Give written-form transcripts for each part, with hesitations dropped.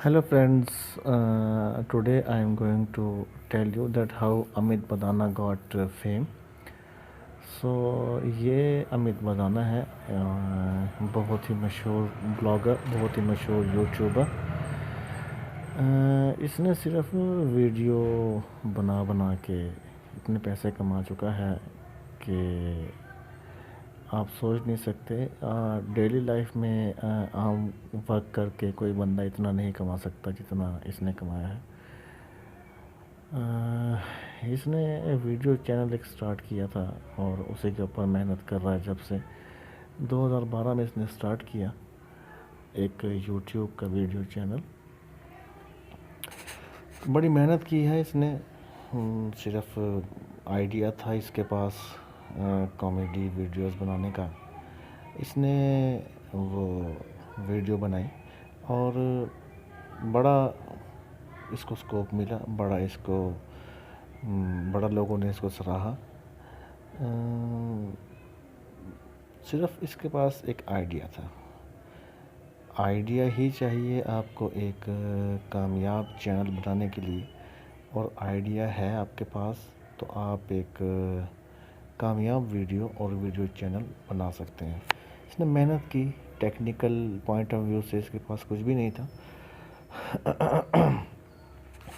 Hello friends, today I am going to tell you that how Amit Badana got fame. ये अमित बदाना है, बहुत ही मशहूर blogger, बहुत ही मशहूर यूट्यूबर। इसने सिर्फ वीडियो बना बना के इतने पैसे कमा चुका है कि आप सोच नहीं सकते। डेली लाइफ में आम वर्क करके कोई बंदा इतना नहीं कमा सकता जितना इसने कमाया है। इसने वीडियो चैनल एक स्टार्ट किया था और उसी के ऊपर मेहनत कर रहा है जब से 2012 में इसने स्टार्ट किया एक यूट्यूब का वीडियो चैनल। बड़ी मेहनत की है इसने। सिर्फ आइडिया था इसके पास कॉमेडी वीडियोस बनाने का। इसने वो वीडियो बनाई और बड़ा इसको स्कोप मिला, बड़ा लोगों ने इसको सराहा। सिर्फ इसके पास एक आइडिया था। आइडिया ही चाहिए आपको एक कामयाब चैनल बनाने के लिए, और आइडिया है आपके पास तो आप एक कामयाब वीडियो और वीडियो चैनल बना सकते हैं। इसने मेहनत की। टेक्निकल पॉइंट ऑफ व्यू से इसके पास कुछ भी नहीं था।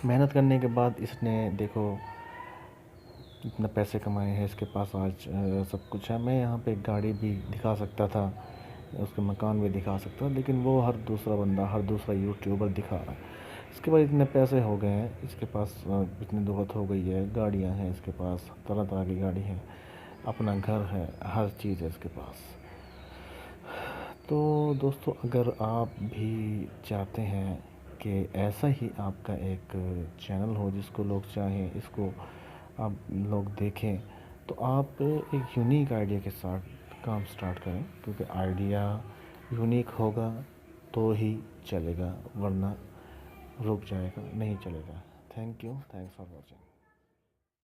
मेहनत करने के बाद इसने देखो इतना पैसे कमाए हैं। इसके पास आज सब कुछ है। मैं यहाँ पे एक गाड़ी भी दिखा सकता था, उसके मकान भी दिखा सकता था, लेकिन वो हर दूसरा बंदा, हर दूसरा यूट्यूबर दिखा रहा है। इसके बाद इतने पैसे हो गए हैं, इसके पास इतनी दौलत हो गई है, गाड़ियाँ हैं इसके पास, तरह तरह की गाड़ी है, अपना घर है, हर चीज़ है इसके पास। तो दोस्तों, अगर आप भी चाहते हैं कि ऐसा ही आपका एक चैनल हो जिसको लोग चाहें, इसको आप लोग देखें, तो आप एक यूनिक आइडिया के साथ काम स्टार्ट करें, क्योंकि आइडिया यूनिक होगा तो ही चलेगा, वरना रुक जाएगा, नहीं चलेगा। Thank you, thanks for watching.